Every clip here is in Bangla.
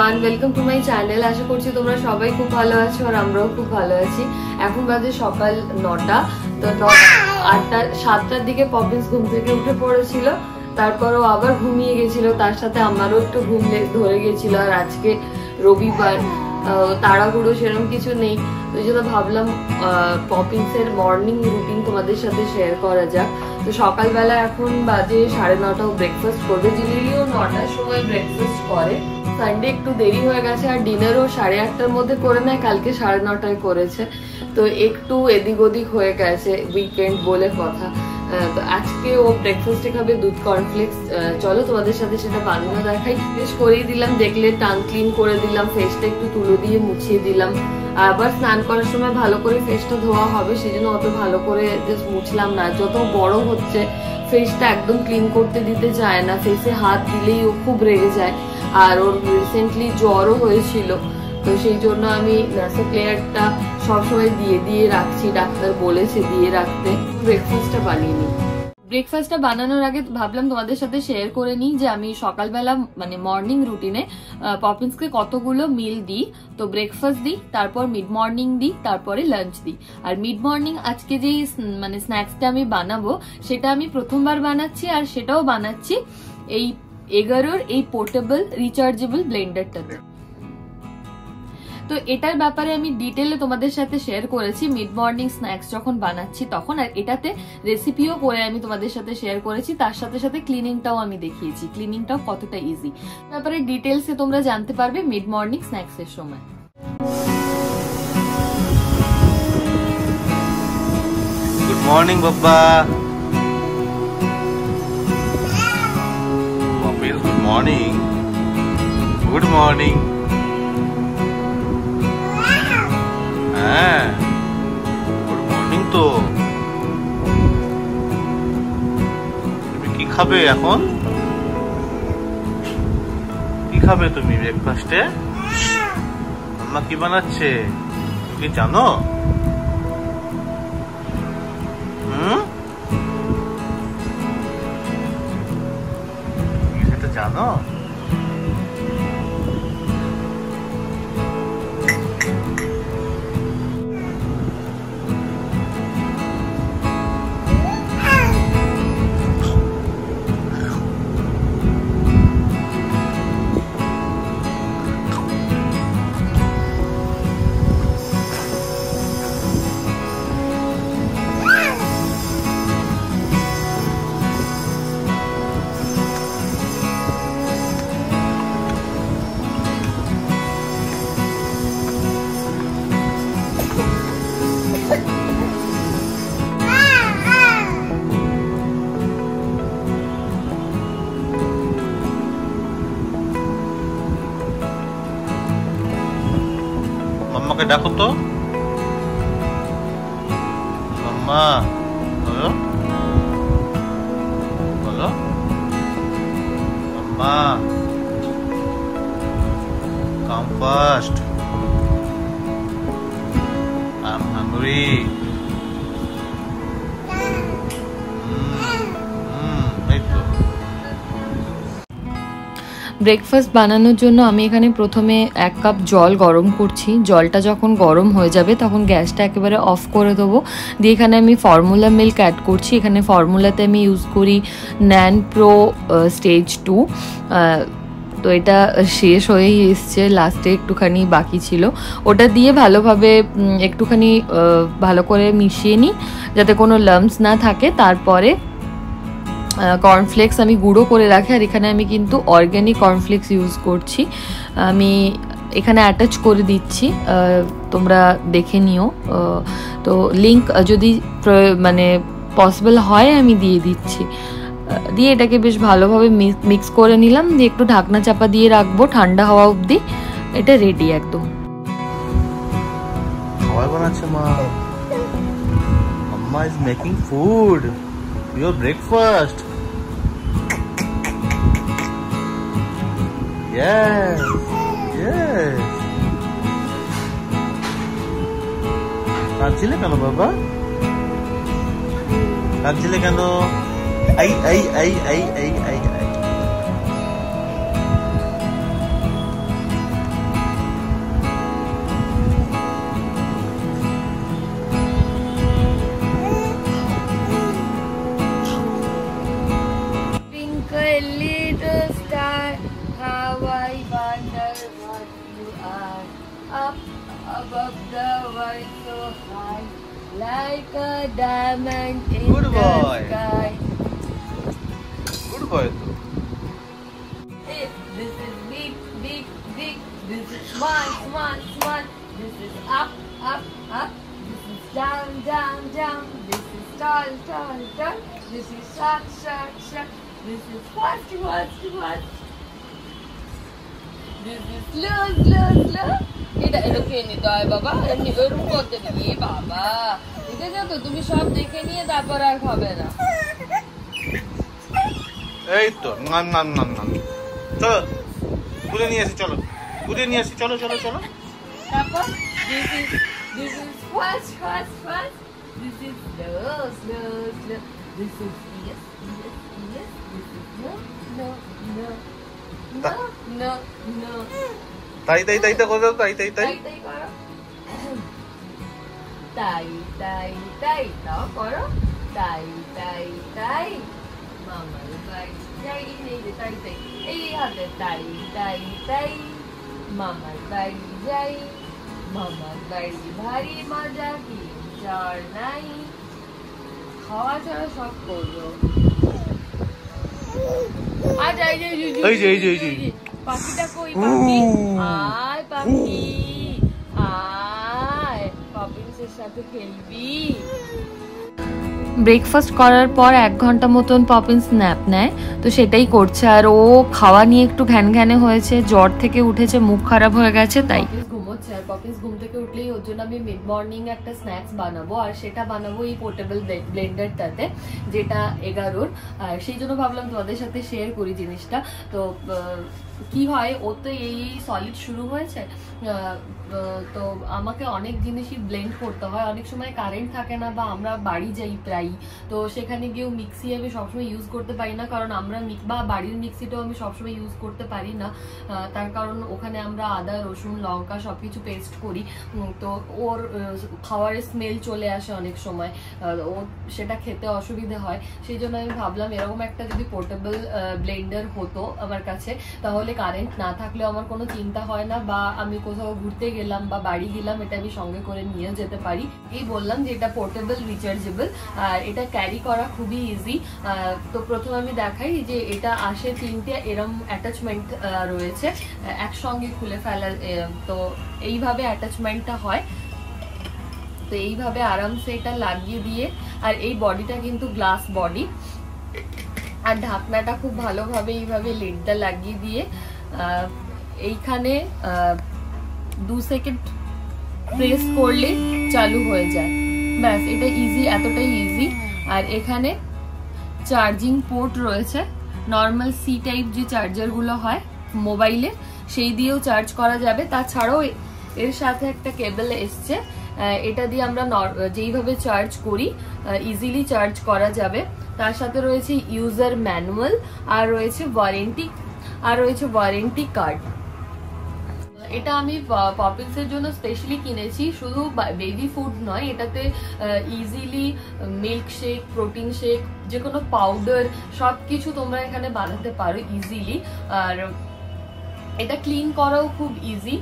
Everyone, welcome to my channel. আশা করছি তোমরা সবাই খুব ভালো আছো আর আমরাও খুব ভালো আছি। এখন বাজে সকাল 9টা। তো 8টা 7টার দিকে পপিন্স ঘুম থেকে উঠে পড়েছিল, তারপরও আবার ঘুমিয়ে গেছিল, তার সাথে আমারও একটু ঘুম ধরে গেছিল। আর আজকে রবিবার, তাড়াহুড়ো সেরকম কিছু নেই, ওই জন্য ভাবলাম পপিন্স এর মর্নিং রুটিন তোমাদের সাথে শেয়ার করা যাক। তো সকালবেলা এখন বাজে 9:30, ব্রেকফাস্ট করবে। জেনারেলিও 9টার সময় ব্রেকফাস্ট করে। সানডে একটু দেরি হয়ে গেছে আর ডিনারও 8:30টার মধ্যে করে নেয়, কালকে 9:30টায় করেছে, তো একটু এদিক ওদিক হয়ে গেছে, উইকেন্ড বলে কথা। তো আজকে ও ব্রেকফাস্টে খাবে দুধ কর্নফ্লেক্স। চলো তোমাদের সাথে সেটা বানানো দেখাই। ফ্রেশ করেই দিলাম, দেখলে টাং ক্লিন করে দিলাম, ফেসটা একটু তুলো দিয়ে মুছিয়ে দিলাম। আবার স্নান করার সময় ভালো করে ফেসটা ধোয়া হবে, সেজন্য অত ভালো করে জাস্ট মুছলাম না। যত বড় হচ্ছে ফেসটা একদম ক্লিন করতে দিতে চায় না, ফেসে হাত দিলেই ও খুব রেগে যায়। আর ওর রিসেন্টলি জ্বরও হয়েছিল, তো সেই জন্য আমি নাসোক্লেয়ারটা সবসময় দিয়ে রাখছি, ডাক্তার বলেছে দিয়ে রাখতে। ব্রেকফাস্টটা বানিয়ে নিই। ব্রেকফাস্টটা বানানোর আগে ভাবলাম তোমাদের সাথে শেয়ার করে নিই যে আমি সকালবেলা মানে মর্নিং রুটিনে পপিন্সকে কতগুলো মিল দিই। তো ব্রেকফাস্ট দিই, তারপর মিড মর্নিং দিই, তারপরে লাঞ্চ দিই। আর মিড মর্নিং আজকে যে মানে স্ন্যাক্সটা আমি বানাবো সেটা আমি প্রথমবার বানাচ্ছি, আর সেটাও বানাচ্ছি এই এগারোর এই পোর্টেবল রিচার্জেবল ব্লেন্ডারটাতে। তো এটার ব্যাপারে আমি ডিটেলে তোমাদের সাথে শেয়ার করেছি মিড মর্নিং স্ন্যাক্স যখন বানাচ্ছি তখন, আর এটাতে রেসিপিও করে আমি তোমাদের সাথে শেয়ার করেছি, তার সাথে সাথে ক্লিনিংটাও আমি দেখিয়েছি, ক্লিনিংটাও কতটা ইজি ব্যাপারে ডিটেলসে তোমরা জানতে পারবে মিড মর্নিং স্ন্যাক্স এর সময়। গুড মর্নিং বাবা। Good morning, good morning. হ্যাঁ, গুড মর্নিং। তো তুমি কি খাবে এখন? কি খাবে তুমি ব্রেকফাস্টে? আম্মা কি বানাচ্ছে তুমি কি জানো? তুমি সেটা জানো? মাম্মাকে ডাকো তো। মাম্মা বলো, বলো mamma, come fast, I am hungry. Breakfast বানানোর জন্য আমি এখানে প্রথমে 1 কাপ জল গরম করছি। জলটা যখন গরম হয়ে যাবে তখন গ্যাসটা একেবারে অফ করে দেবো। দিয়ে এখানে আমি ফর্মুলা মিল্ক অ্যাড করছি। এখানে ফর্মুলাতে আমি ইউজ করি ন্যান প্রো স্টেজ 2। তো এটা শেষ হয়েই এসছে, লাস্টে একটুখানি বাকি ছিল, ওটা দিয়ে ভালোভাবে একটুখানি ভালো করে মিশিয়ে নিই যাতে কোনো লাম্পস না থাকে। তারপরে কর্নফ্লেক্স আমি গুঁড়ো করে রাখি, আর এখানে আমি কিন্তু অর্গ্যানিক কর্নফ্লেক্স ইউজ করছি, আমি এখানে অ্যাটাচ করে দিচ্ছি, তোমরা দেখে নিও। তো লিঙ্ক যদি মানে পসিবল হয় আমি দিয়ে দিচ্ছি। দিয়ে এটাকে বেশ ভালোভাবে মিক্স করে নিলাম, দিয়ে একটু ঢাকনা চাপা দিয়ে রাখবো ঠান্ডা হওয়া অবধি। এটা রেডি একদম। খাবার বানাচ্ছে মা। Mamma is making food, your breakfast. Yes, yes. কাঁদছিলে কেন বাবা? কাঁদছিলে কেন? I I I I I I I above the world so high, like a diamond in Good the boy. sky. Good boy. This is big, big, big. This is small, small, small. This is up, up, up. This is down, down, down. This is tall, tall, tall. This is short, short, short. This is fast, fast, fast. This is slow, slow, slow. এটা খেয়ে নিতে হয় বাবা, এমনি ওরকম করতে নেই বাবা। ঠিক আছে তো, তুমি সব দেখে নিয়ে তারপর আর খাবে না। এই তো না না না না, চলো তুলে নিয়ে আসি, চলো তুলে নিয়ে আসি, চলো চলো চলো। তারপর this is fast, fast, fast. This is slow, slow, slow. This is yes, yes, yes. This is no, no, no, no, no, no. তাই তাই তাই করো, তাই তাই তাই তাই করো, তাই তাই তাই তাও করো, তাই তাই তাই মামার বাড়ি যাই, এই যে তাই তাই, এই হাতে তাই তাই তাই মামার বাড়ি যাই, মামার বাড়ি ভারী মজা কি চর নাই, খাওয়া ছাড়া সব করবো। আর যাই যাই পাখিটা কই, পাখি আয়, পাখি আয়, পপিন্সের সাথে খেলবি। ব্রেকফাস্ট করার পর 1 ঘন্টা মতন পপিন্স ন্যাপ নেয়, তো সেটাই করছে। আর ও খাওয়া নিয়ে একটু ঘ্যান ঘ্যানে হয়েছে, জ্বর থেকে উঠেছে, মুখ খারাপ হয়ে গেছে, তাই ঘুমোচ্ছে। আর পপিন্স ঘুম থেকে উঠলেই ওর জন্য আমি মিড মর্নিং একটা স্ন্যাক্স বানাবো, আর সেটা বানাবো এই পোর্টেবল ব্লেন্ডারটাতে, যেটা 11-র। সেই জন্য ভাবলাম তোমাদের সাথে শেয়ার করি জিনিসটা। তো কি হয়, ও তো এই সলিড শুরু হয়েছে, তো আমাকে অনেক জিনিসই ব্লেন্ড করতে হয়। অনেক সময় কারেন্ট থাকে না, বা আমরা বাড়ি যাই প্রায়, তো সেখানে গিয়েও মিক্সি আমি সবসময় ইউজ করতে পারি না, কারণ আমরা বা বাড়ির মিক্সিটাও আমি সবসময় ইউজ করতে পারি না, তার কারণ ওখানে আমরা আদা, রসুন, লঙ্কা সবকিছু পেস্ট করি, তো ওর খাওয়ারের স্মেল চলে আসে অনেক সময়, ও সেটা খেতে অসুবিধে হয়। সেই জন্য আমি ভাবলাম এরকম একটা যদি পোর্টেবল ব্লেন্ডার হতো আমার কাছে, তাহলে কারেন্ট না থাকলেও আমার কোনো চিন্তা হয় না, বা আমি কোথাও ঘুরতে গেলাম বা বাড়ি গেলাম এটা আমি সঙ্গে করে নিয়ে যেতে পারি। এই বললাম যে এটা পোর্টেবল, রিচার্জেবল, আর এটা ক্যারি করা খুবই ইজি। তো প্রথমে আমি দেখাই যে এটা আসে 3টে এরম অ্যাটাচমেন্ট রয়েছে, একসঙ্গে খুলে ফেলা, তো এইভাবে অ্যাটাচমেন্টটা হয়। তো এইভাবে আরামসে এটা লাগিয়ে দিয়ে, আর এই বডিটা কিন্তু গ্লাস বডি, আর ঢাকনাটা খুব ভালোভাবে এইভাবে লিডটা লাগিয়ে দিয়ে এইখানে 2 সেকেন্ড প্রেস করলে চালু হয়ে যায়, ব্যাস। এটা ইজি, এতটাই ইজি। আর এখানে চার্জিং পোর্ট রয়েছে, নর্মাল সি টাইপ যে চার্জারগুলো হয় মোবাইলের, সেই দিয়েও চার্জ করা যাবে। তাছাড়াও এর সাথে একটা কেবল এসছে, এটা দিয়ে আমরা যেইভাবে চার্জ করি ইজিলি চার্জ করা যাবে। তার সাথে রয়েছে ইউজার ম্যানুয়াল, আর রয়েছে ওয়ারেন্টি কার্ড। এটা আমি পপিন্সের জন্য স্পেশালি কিনেছি, শুধু বেবি ফুড নয়, এটাতে easily milk shake, protein shake, যে কোনো পাউডার সবকিছু তোমরা এখানে বানাতে পারো ইজিলি। আর এটা ক্লিন করাও খুব ইজি,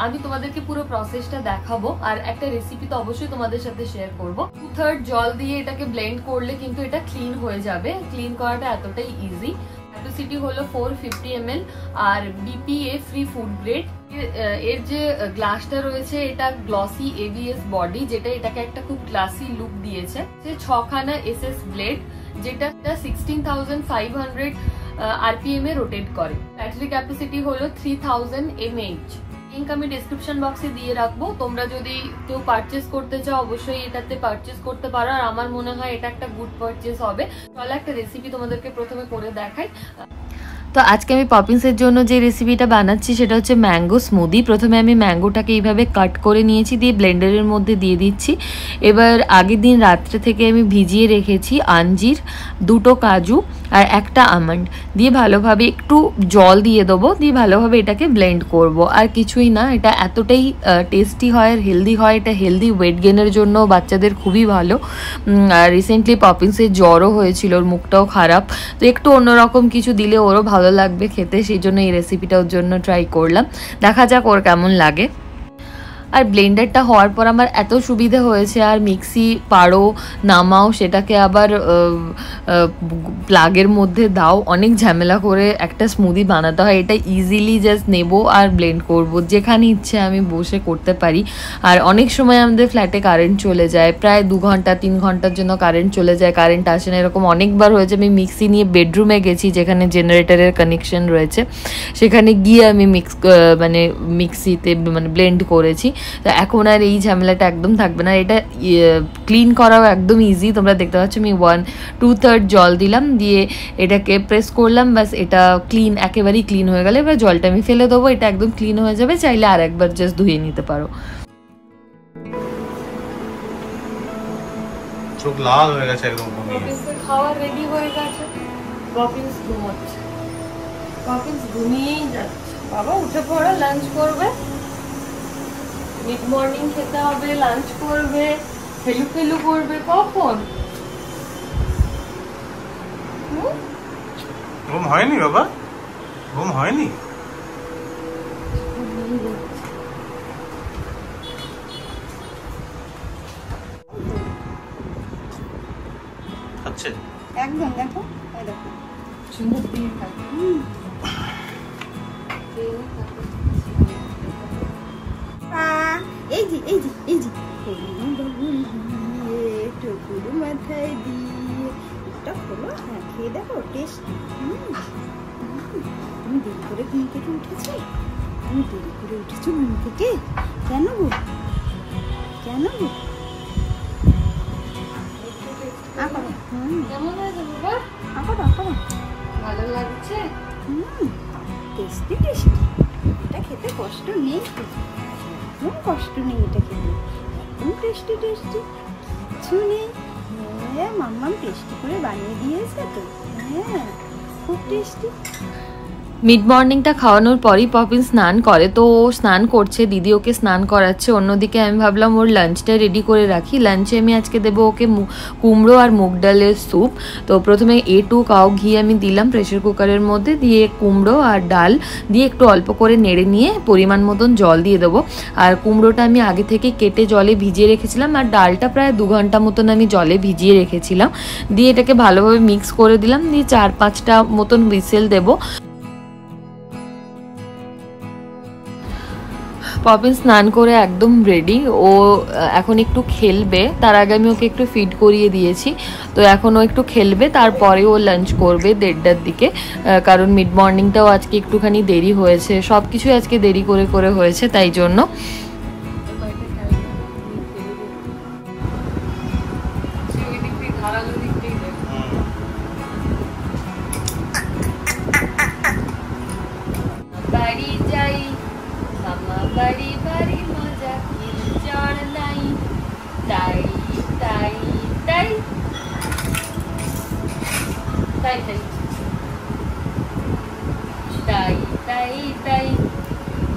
আমি তোমাদেরকে পুরো প্রসেসটা দেখাবো, আর একটা রেসিপি তো অবশ্যই তোমাদের সাথে শেয়ার করবো। 2/3 জল দিয়ে এটাকে ব্লেন্ড করলে কিন্তু এটা ক্লিন হয়ে যাবে, ক্লিন করাটা এতটাই ইজি। ক্যাপাসিটি হলো 450 ml, আর BPA ফ্রি ফুড গ্রেড। এর যে গ্লাসটা রয়েছে এটা গ্লসি ABS বডি, যেটা এটাকে একটা খুব ক্লাসি লুক দিয়েছে। 6খানা SS ব্লেড, যেটা 16,500 RPM এ রোটেট করে। ব্যাটারি ক্যাপাসিটি হলো 3000 mAh। লিংক আমি ডেসক্রিপশন বক্সে দিয়ে রাখবো, তোমরা যদি কেউ পারচেস করতে চাও অবশ্যই এটাতে পারচেস করতে পারো, আর আমার মনে হয় এটা একটা গুড পারচেস হবে। চলো একটা রেসিপি তোমাদেরকে প্রথমে করে দেখাই। তো আজকে আমি পপিন্সের জন্য যে রেসিপিটা বানাচ্ছি সেটা হচ্ছে ম্যাঙ্গো স্মুদি। প্রথমে আমি ম্যাঙ্গোটাকে এইভাবে কাট করে নিয়েছি, দিয়ে ব্লেন্ডারের মধ্যে দিয়ে দিচ্ছি। এবার আগের দিন রাত্রে থেকে আমি ভিজিয়ে রেখেছি আঞ্জির, 2টো কাজু আর 1টা আমন্ড দিয়ে ভালোভাবে একটু জল দিয়ে দেবো, দিয়ে ভালোভাবে এটাকে ব্লেন্ড করব। আর কিছুই না, এটা এতটাই টেস্টি হয় আর হেলদি হয়। এটা হেলদি, ওয়েট গেনের জন্য বাচ্চাদের খুবই ভালো। আর রিসেন্টলি পপিন্সের জ্বরও হয়েছিল, ওর মুখটাও খারাপ, তো একটু অন্যরকম কিছু দিলে ওরও ভালো লাগবে খেতে, সেই জন্য এই রেসিপিটা ওর জন্য ট্রাই করলাম। দেখা যাক ওর কেমন লাগে। আর ব্লেন্ডারটা হওয়ার পর আমার এত সুবিধা হয়েছে, আর মিক্সি পাড়ো নামাও, সেটাকে আবার প্লাগের মধ্যে দাও, অনেক ঝামেলা করে একটা স্মুদি বানাতে হয়। এটা ইজিলি জাস্ট নেব আর ব্লেন্ড করব, যেখানে ইচ্ছে আমি বসে করতে পারি। আর অনেক সময় আমাদের ফ্ল্যাটে কারেন্ট চলে যায়, প্রায় 2 ঘন্টা 3 ঘন্টার জন্য কারেন্ট চলে যায়, কারেন্ট আসে না, এরকম অনেকবার হয়েছে। আমি মিক্সি নিয়ে বেডরুমে গেছি যেখানে জেনারেটরের কানেকশন রয়েছে, সেখানে গিয়ে আমি মিক্সিতে ব্লেন্ড করেছি। তো এখন আর এই ঝামেলাটা একদম থাকবে না। এটা ক্লিন করাও একদম ইজি, তোমরা দেখতে পাচ্ছ আমি 1/2 জল দিলাম, দিয়ে এটাকে প্রেস করলাম, বাস এটা ক্লিন, একেবারেই ক্লিন হয়ে গেলে এবার জলটা আমি ফেলে দেবো, এটা একদম ক্লিন হয়ে যাবে। চাইলে আর একবার জাস্ট ধুয়ে নিতে পারো। চোখ লাল হয়ে গেছে একদম ঘুমিয়ে। খাওয়া রেডি হয়ে গেছে, পপিন্স ঘুমোচ্ছে, পপিন্স ঘুমিয়েই যাচ্ছে। বাবা উঠে পড়ো, লাঞ্চ করবে, মিড মর্নিং খেতে হবে, লাঞ্চ করবে, ফেলু ফেলু করবে। কখন ঘুম হয়নি বাবা? ঘুম হয়নি? আচ্ছা একদম দেখো, এই দেখো চুমুক দিয়ে থাকে। এই যে এই যে এই যে টুকুরু মাথায় দিয়ে একটা হলো। হ্যাঁ খেয়ে দেখো, টেস্ট। তুমি দেরি করে ঘুম থেকে উঠেছো? তুমি দেরি করে উঠেছো ঘুম থেকে? কেন গো? কেন গো? কেমন হয়েছে বাবা? ভালো লাগছে? Tasty tasty. এটা খেতে কষ্ট নেই, একদম কষ্ট নেই এটা খেতে, একদম টেস্টি টেস্টি, কিছু নেই। হ্যাঁ মাম্মাম টেস্টি করে বানিয়ে দিয়েছে তো, হ্যাঁ খুব টেস্টি। মিড মর্নিংটা খাওয়ানোর পরই পপিন স্নান করে, তো ও স্নান করছে, দিদি ওকে স্নান করাচ্ছে। অন্যদিকে আমি ভাবলাম ওর লাঞ্চটা রেডি করে রাখি। লাঞ্চে আমি আজকে দেবো ওকে কুমড়ো আর মুগ ডালের স্যুপ। তো প্রথমে 2 কাউ ঘি আমি দিলাম প্রেশার কুকারের মধ্যে, দিয়ে কুমড়ো আর ডাল দিয়ে একটু অল্প করে নেড়ে নিয়ে পরিমাণ মতন জল দিয়ে দেবো। আর কুমড়োটা আমি আগে থেকে কেটে জলে ভিজিয়ে রেখেছিলাম, আর ডালটা প্রায় 2 ঘন্টা মতন আমি জলে ভিজিয়ে রেখেছিলাম। দিয়ে এটাকে ভালোভাবে মিক্স করে দিলাম, দিয়ে 4-5টা মতন হুইসেল দেবো। পপিন স্নান করে একদম রেডি, ও এখন একটু খেলবে। তার আগে আমি ওকে একটু ফিড করিয়ে দিয়েছি, তো এখন ও একটু খেলবে, তারপরে ও লাঞ্চ করবে 1:30টার দিকে। কারণ মিড মর্নিংটাও আজকে একটুখানি দেরি হয়েছে, সব কিছুই আজকে দেরি করে করে হয়েছে, তাই জন্য। বাড়ি যাই মামা বাড়ি, বাড়ি মজা কিলচড় নাই, তাই তাই তাই তাই তাই তাই তাই তাই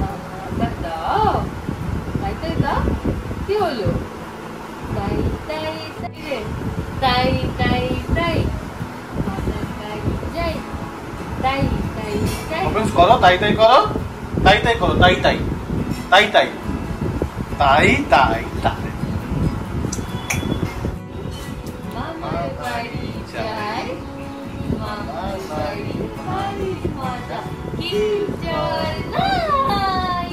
মামা দাও, তাই তাই দাও, কি হলো? তাই তাই তাই রে, তাই তাই তাই মামা বাড়ি যাই, তাই তাই তাই করো, তাই তাই করো, তাই তাই করো, তাই তাই তাই তাই তাই তাই তাই। মামার বাড়ি যাই, মামার বাড়ি বাড়ি মজা কিলচড় নাই।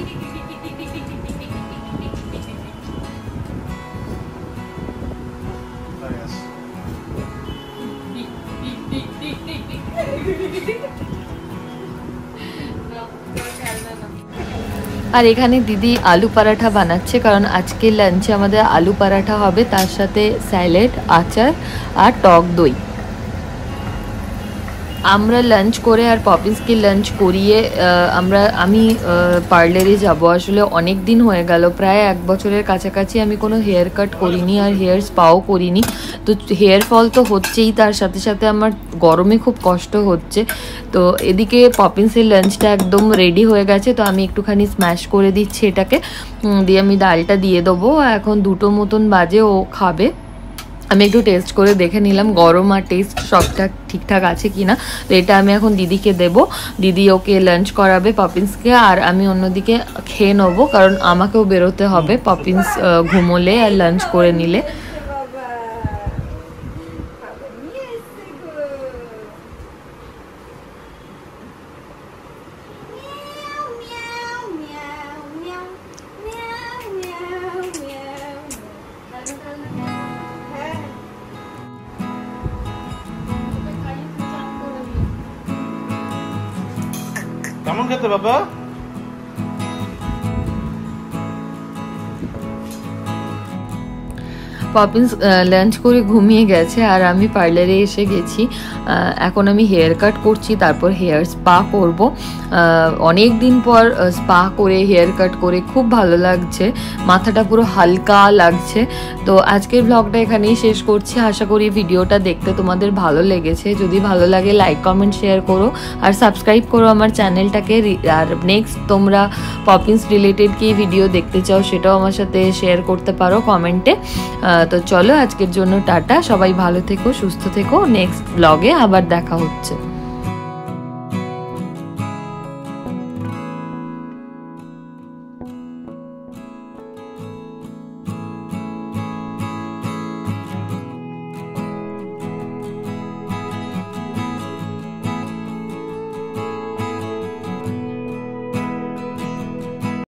আর এখানে দিদি আলু পরাঠা বানাচ্ছে, কারণ আজকে লাঞ্চে আমাদের আলু পরাঠা হবে, তার সাথে স্যালাড, আচার আর টক দই। আমরা লাঞ্চ করে আর পপিন্সকে লাঞ্চ করিয়ে আমি পার্লারে যাব। আসলে অনেক দিন হয়ে গেল, প্রায় 1 বছরের কাছাকাছি আমি কোনো হেয়ার কাট করিনি আর হেয়ার স্পাও করিনি। তো হেয়ার ফল তো হচ্ছেই, তার সাথে সাথে আমার গরমে খুব কষ্ট হচ্ছে। তো এদিকে পপিন্সের লাঞ্চটা একদম রেডি হয়ে গেছে, তো আমি একটুখানি স্ম্যাশ করে দিচ্ছি এটাকে, দিয়ে আমি ডালটা দিয়ে দেবো। এখন 2টো মতন বাজে, ও খাবে। আমি একটু টেস্ট করে দেখে নিলাম গরম আর টেস্ট সবটা ঠিকঠাক আছে কিনা। তো এটা আমি এখন দিদিকে দেব, দিদি ওকে লাঞ্চ করাবে পপিন্সকে, আর আমি অন্যদিকে খেয়ে নেবো, কারণ আমাকেও বেরোতে হবে পপিন্স ঘুমোলে আর লাঞ্চ করে নিলে। কেমন খেতে বাবা? পপিন্স লাঞ্চ করে ঘুমিয়ে গেছে, আর আমি পার্লারে এসে গেছি। এখন আমি হেয়ার কাট করছি, তারপর হেয়ার স্পা করব। অনেক দিন পর স্পা করে হেয়ার কাট করে খুব ভালো লাগছে, মাথাটা পুরো হালকা লাগছে। তো আজকের ব্লগটা এখানেই শেষ করছি। আশা করি ভিডিওটা দেখতে তোমাদের ভালো লেগেছে। যদি ভালো লাগে লাইক কমেন্ট শেয়ার করো আর সাবস্ক্রাইব করো আমার চ্যানেলটাকে। আর নেক্সট তোমরা পপিন্স রিলেটেড কি ভিডিও দেখতে চাও সেটাও আমার সাথে শেয়ার করতে পারো কমেন্টে। তো চলো আজকের জন্য টাটা, সবাই ভালো থেকো, সুস্থ থেকো, নেক্সট ব্লগে আবার দেখা হচ্ছে।